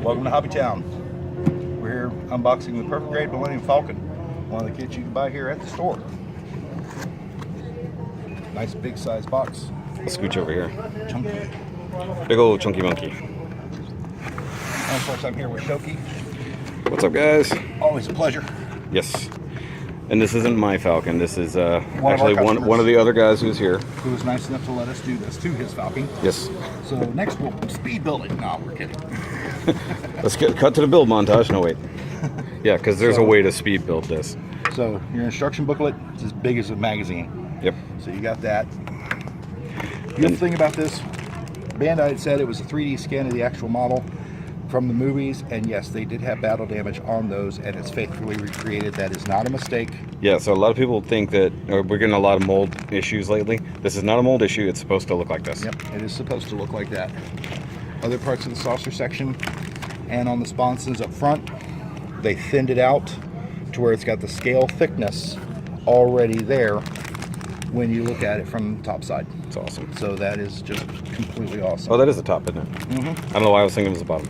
Welcome to Hobbytown. We're here unboxing the perfect grade Millenium Falcon, one of the kits you can buy here at the store. Nice big size box. Let's scooch over here. Chunky. Big old chunky monkey. And of course I'm here with Shoki. What's up, guys? Always a pleasure. Yes. And this isn't my Falcon. This is Actually one of the other guys who's here. Who was nice enough to let us do this to his Falcon. Yes. So next we'll speed build it. No, we're kidding. Let's cut to the build montage. No, wait. Yeah, because there's a way to speed build this. So your instruction booklet is as big as a magazine. Yep. So you got that. The good thing about this, Bandai had said it was a 3D scan of the actual model from the movies, and yes, they did have battle damage on those, and it's faithfully recreated. That is not a mistake. Yeah, so a lot of people think that we're getting a lot of mold issues lately. This is not a mold issue. It's supposed to look like this. Yep, it is supposed to look like that. Other parts of the saucer section and on the sponsons up front, they thinned it out to where it's got the scale thickness already there when you look at it from the top side. It's awesome. So that is just completely awesome. Oh, that is the top, isn't it? Mm-hmm. I don't know why I was thinking it was the bottom.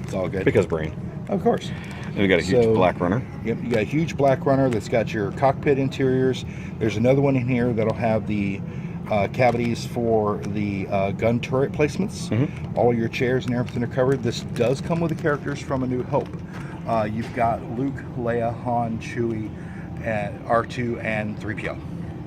It's all good. Because brain. Of course. And we got a huge black runner. Yep, you got a huge black runner that's got your cockpit interiors. There's another one in here that'll have the cavities for the gun turret placements. Mm-hmm. All your chairs and everything are covered. This does come with the characters from A New Hope. You've got Luke, Leia, Han, Chewie, and R2, and 3PO.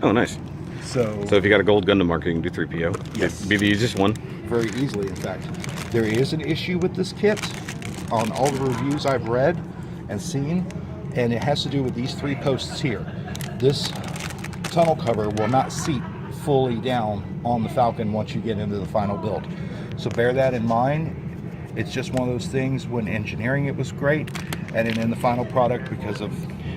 Oh, nice. So if you got a gold Gundam marker, you can do 3PO. Yes. Be the easiest one. Very easily, in fact. There is an issue with this kit on all the reviews I've read and seen, and it has to do with these three posts here. This tunnel cover will not seat fully down on the Falcon once you get into the final build. So bear that in mind. It's just one of those things, when engineering it was great, and then in the final product, because of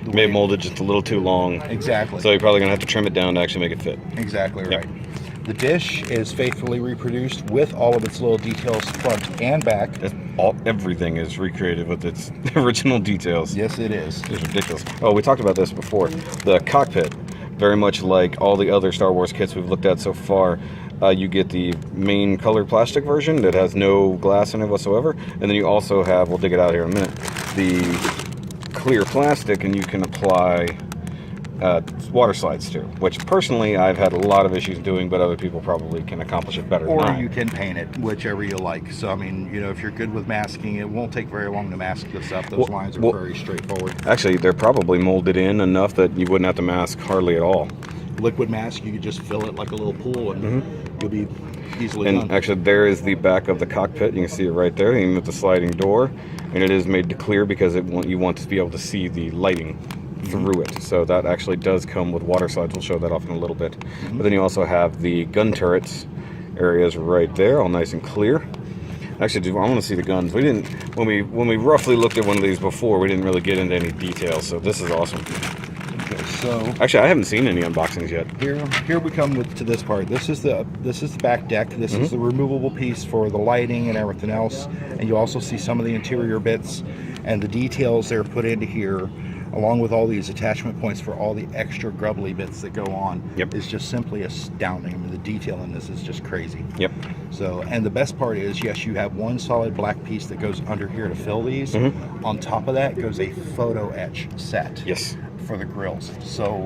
the May have molded just a little too long. Exactly. So you're probably going to have to trim it down to actually make it fit. Exactly right. Yep. The dish is faithfully reproduced with all of its little details front and back. Everything is recreated with its original details. Yes, it is. It's ridiculous. Oh, we talked about this before. The cockpit, very much like all the other Star Wars kits we've looked at so far, you get the main colored plastic version that has no glass in it whatsoever. And then you also have, we'll dig it out here in a minute, the clear plastic, and you can apply water slides too, which personally I've had a lot of issues doing, but other people probably can accomplish it better Or than I. you can paint it, whichever you like. So, I mean, you know, if you're good with masking, it won't take very long to mask this up. Those lines are very straightforward. Actually, they're probably molded in enough that you wouldn't have to mask hardly at all. Liquid mask, you could just fill it like a little pool, and you'll be easily done. And actually, there is the back of the cockpit. You can see it right there, even with the sliding door. And it is made clear because you want to be able to see the lighting through it. So that actually does come with water slides. We'll show that off in a little bit. But then you also have the gun turrets areas right there, all nice and clear. Actually, I want to see the guns. We didn't, when we roughly looked at one of these before, we didn't really get into any details. So this is awesome. Okay, so actually, I haven't seen any unboxings yet. Here we come to this part. This is the back deck. This is the removable piece for the lighting and everything else. And you also see some of the interior bits and the details they're put into here, along with all these attachment points for all the extra grubbly bits that go on. Yep. Is just simply astounding. I mean, the detail in this is just crazy. Yep. So, and the best part is, yes, you have one solid black piece that goes under here to fill these. On top of that goes a photo etch set. Yes. For the grills. So,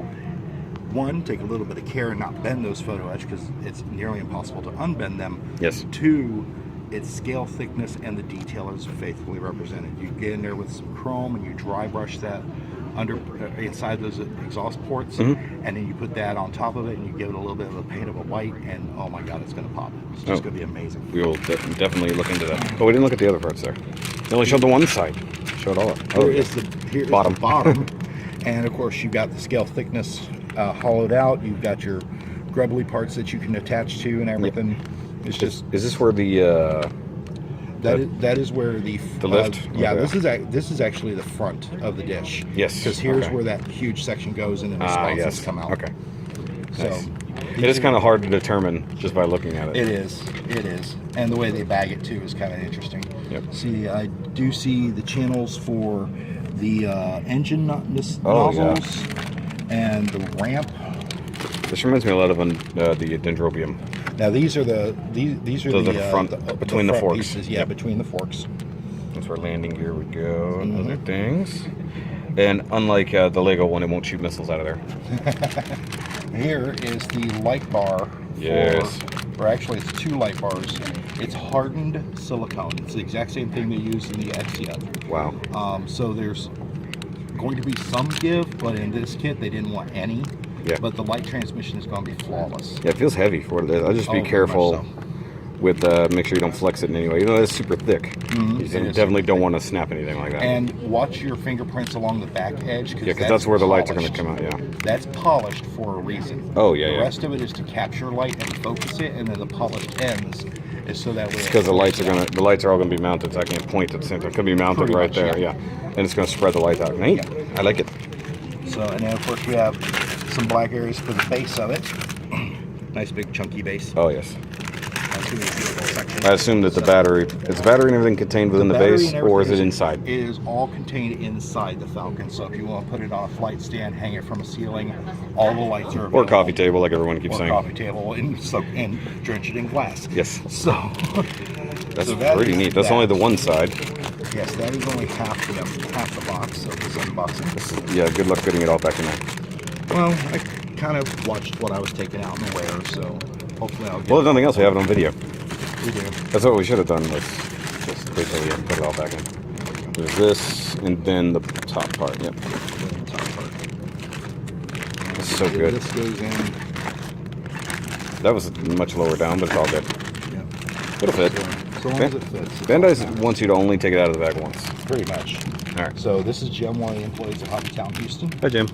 one, take a little bit of care and not bend those photo etch, because it's nearly impossible to unbend them. Yes. Two, its scale thickness and the detail is faithfully represented. You get in there with some chrome and you dry brush that inside those exhaust ports, and then you put that on top of it and you give it a little bit of a paint of a white, and oh my god, it's going to pop. It's just going to be amazing. We will definitely look into that. But we didn't look at the other parts there. They only showed the one side. Showed all of it. Here is the bottom. And of course you've got the scale thickness hollowed out. You've got your grubbly parts that you can attach to and everything. Yep. It's just. Is this where the that is where the lift? Yeah, this is actually the front of the dish. Yes. Because here's where that huge section goes, and then the sponsons come out. Okay. So nice. It is kind of hard to determine just by looking at it. It is, and the way they bag it too is kind of interesting. Yep. See, I do see the channels for the engine nozzles and the ramp. This reminds me a lot of the Dendrobium. Now these are these are Those the are the front, between the front forks. pieces, yeah, Yep. between the forks. That's where landing gear would go and other things. And unlike the Lego one, it won't shoot missiles out of there. Here is the light bar. Yes. Or actually, it's 2 light bars. It's hardened silicone. It's the exact same thing they use in the Exia. Wow. So there's going to be some give, but in this kit they didn't want any. Yeah. But the light transmission is going to be flawless. Yeah, it feels heavy for what it is. I'll just be Oh, very careful much so. with, make sure you don't flex it in any way. You know, it's super thick. You It is definitely don't want to snap anything like that. And watch your fingerprints along the back edge. Yeah, because that's where the lights are going to polished. come out, yeah. That's polished for a reason. Oh, yeah, The yeah. rest of it is to capture light and focus it, and then the polished ends is so that way. It's because the lights are all going to be mounted, so I can't point at the same time. It could be mounted Pretty right much, there, yeah. yeah. And it's going to spread the light out. Neat. Yeah. I like it. So, and then of course we have some black areas for the base of it. Nice big chunky base. Oh, yes. That's gonna be a beautiful section. I assume that the battery, is the battery and everything contained within the battery base, and or is it everything inside? It is all contained inside the Falcon. So if you want to put it on a flight stand, hang it from a ceiling, all the lights are available. Or coffee table, like everyone keeps Or saying. coffee table and drench it in glass. Yes. So That's so that pretty is neat. That's that. only the one side. Yes, that is only half the box of this unboxing. Yeah, good luck fitting it all back in there. Well, I kind of watched what I was taking out in the wear, so hopefully I'll get Well, if nothing else, we have it on video. we do. That's what we should have done, was just wait till we put it all back in. There's this, and then the top part, yep. The top part. This is so good. This goes in. That was much lower down, but it's all good. Yeah. It'll fit. So long as it fits. it's Bandai all fine. wants you to only take it out of the bag once. Pretty much. All right. So this is Jim, one of the employees at Hobbytown, Houston. Hi, Jim.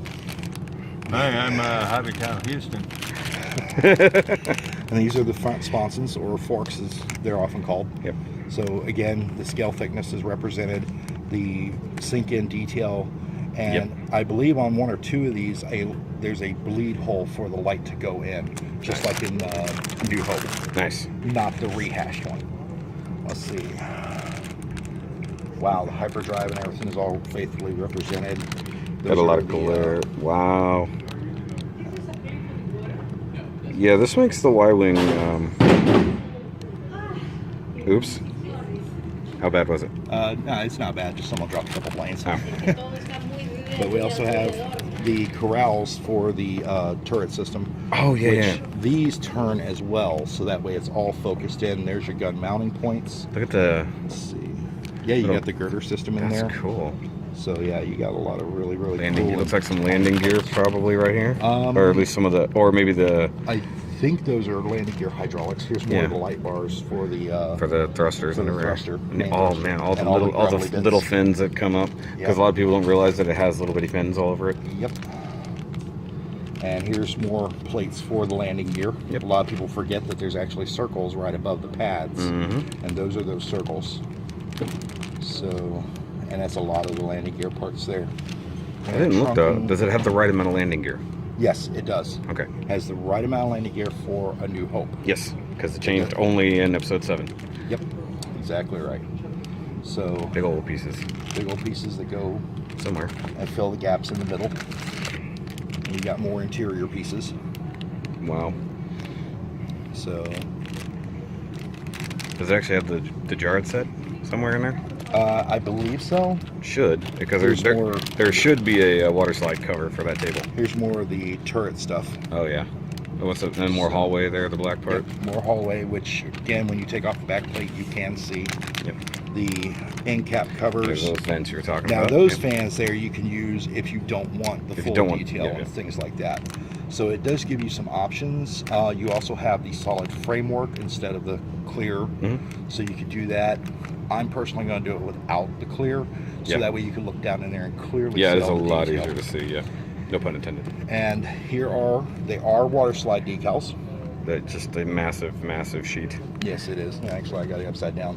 Hi, I'm Hobbytown, Houston. And these are the front sponsons, or forks as they're often called. Yep. So again, the scale thickness is represented, the sink-in detail, and I believe on 1 or 2 of these, there's a bleed hole for the light to go in, just like in New Hope, Nice. not the rehashed one. Let's see. Wow, the hyperdrive and everything is all faithfully represented. Got a lot of glare. Wow. Yeah, this makes the Y-Wing, oops. How bad was it? No, it's not bad. Just someone dropped a couple planes. Oh. But we also have the corrals for the turret system. Oh, yeah, which yeah. These turn as well, so that way it's all focused in. There's your gun mounting points. Look at the... Let's see. Yeah, you got the girder system in That's there. cool. So yeah, you got a lot of really Landing gear. cool. Looks like some landing gear probably right here. Or at least some of the... Or maybe the... I think those are landing gear hydraulics. Here's more Yeah. of the light bars for the For the thrusters for in the the rear. thruster, And main oh thruster. man, all the And all the little, all the gravelly bits. little fins that come up, because Yeah. a lot of people don't realize that it has little bitty fins all over it. Yep. And here's more plates for the landing gear. Yep. A lot of people forget that there's actually circles right above the pads, Mm-hmm. and those are those circles. So, and that's a lot of the landing gear parts there. I didn't look though. Trunking- Does it have the right amount of landing gear? Yes, it does. Okay. Has the right amount of landing gear for A New Hope. Yes, because it changed only in episode 7. Yep, exactly right. So Big old pieces big old pieces that go somewhere. and fill the gaps in the middle. And you got more interior pieces. Wow. So Does it actually have the jarred set somewhere in there? I believe so. Should, because There's there more- there should be a water slide cover for that table. Here's more of the turret stuff. Oh yeah. What's it? And more hallway there, the black part. Yep, more hallway, which again, when you take off the back plate, you can see Yep. the end cap There's covers. those vents you're talking Now about. those Yep. fans there you can use if you don't want the If you full don't want- detail yeah, yeah. and things like that. So it does give you some options. You also have the solid framework instead of the clear, Mhm. so you could do that. I'm personally going to do it without the clear, so Yeah. that way you can look down in there and clearly Yeah, see it's a all the lot detail. easier to see. Yeah. No pun intended. And here they are water slide decals. That's just a massive, massive sheet. Yes, it is. Actually, I got it upside down.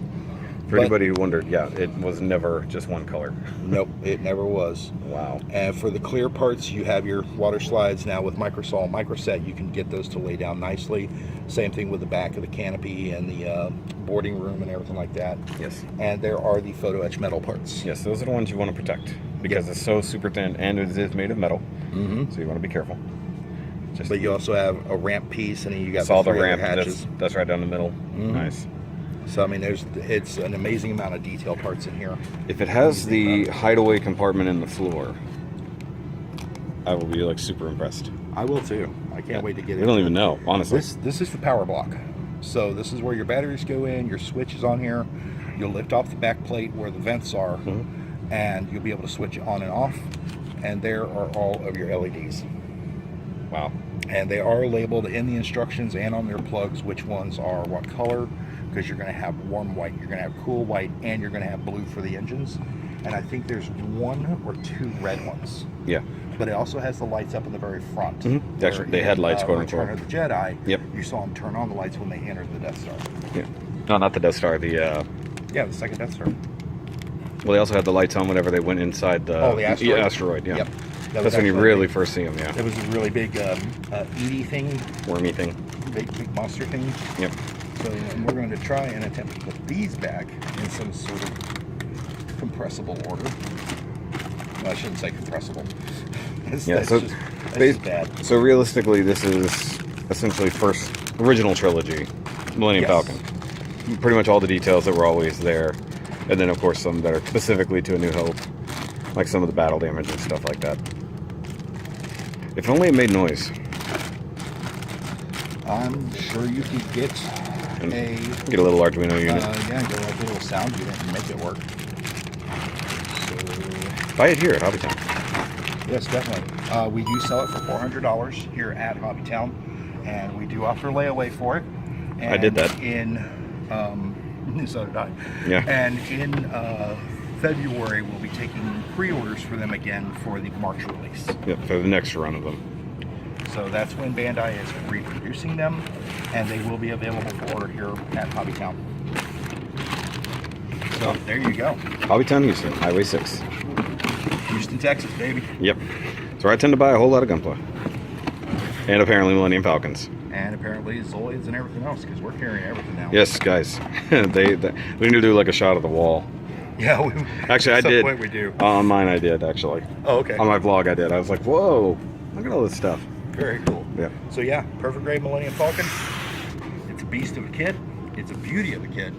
For But- anybody who wondered, yeah, it was never just one color. Nope, it never was. Wow. And for the clear parts, you have your water slides now with Microsol and Microset. You can get those to lay down nicely. Same thing with the back of the canopy and the boarding room and everything like that. Yes. And there are the photo etch metal parts. Yes, those are the ones you want to protect because Yep. it's so super thin and it is made of metal, Mm-hmm. so you want to be careful. Just But you also have a ramp piece, and then you got saw the three other ramp. hatches. That's right down the middle. Mhm. Nice. So I mean, it's an amazing amount of detail parts in here. If it has the hideaway compartment in the floor, I will be like super impressed. I will too. I can't wait to get it. We don't even know, honestly. This is the power block. So this is where your batteries go in. Your switch is on here. You'll lift off the back plate where the vents are, and you'll be able to switch it on and off. And there are all of your LEDs. Wow. And they are labeled in the instructions and on their plugs which ones are what color, because you're going to have warm white, you're going to have cool white, and you're going to have blue for the engines. And I think there's 1 or 2 red ones. Yeah. But it also has the lights up in the very front. Actually, they had lights, quote Return unquote. of the Jedi. Yep. You saw them turn on the lights when they entered the Death Star. Yeah. No, not the Death Star. The Yeah, the second Death Star. well, they also had the lights on whenever they went inside the The asteroid. Yeah, asteroid. Yeah. Yep. That's when you really first see them. Yeah. It was a really big Edie thing, Wormy thing. big monster thing. Yep. So we're going to try and attempt to put these back in some sort of compressible order. No, I shouldn't say compressible. Yeah. So that's just bad. So realistically, this is essentially first original trilogy, Millennium Yes. Falcon. Pretty much all the details that were always there, and then of course some that are specifically to A New Hope, like some of the battle damage and stuff like that. If only it made noise. I'm sure you could get And a get a little Arduino unit. yeah, get like a little sound unit and make it work. Buy it here at Hobbytown. Yes, definitely. We do sell it for $400 here at Hobbytown, and we do offer layaway for it. And I did that. So did I. Yeah. And in February, we'll be taking pre-orders for them again for the March release. Yep, for the next run of them. So that's when Bandai is reproducing them, and they will be available for order here at Hobbytown. So there you go. Hobbytown, Houston, Highway 6. Houston, Texas, baby. Yep. So I tend to buy a whole lot of gunpla. And apparently Millennium Falcons. And apparently Zoids and everything else, because we're carrying everything now. Yes, guys. we need to do like a shot of the wall. Yeah, Actually, I at some did. point we do. On mine, I did, actually. Oh, okay. On my vlog, I did. I was like, whoa, look at all this stuff. Very cool. Yeah. So yeah, perfect grade Millennium Falcon. It's a beast of a kit. It's a beauty of a kit.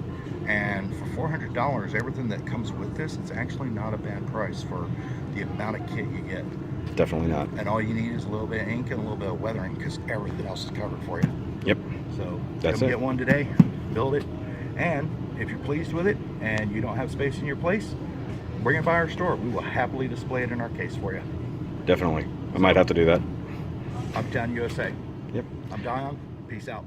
And for $400, everything that comes with this, it's actually not a bad price for the amount of kit you get. Definitely not. And all you need is a little bit of ink and a little bit of weathering, because everything else is covered for you. Yep. So That's come it. get one today, build it, and if you're pleased with it and you don't have space in your place, bring it by our store. We will happily display it in our case for you. Definitely. I might have to do that. Hobbytown USA. Yep. I'm Dion. Peace out.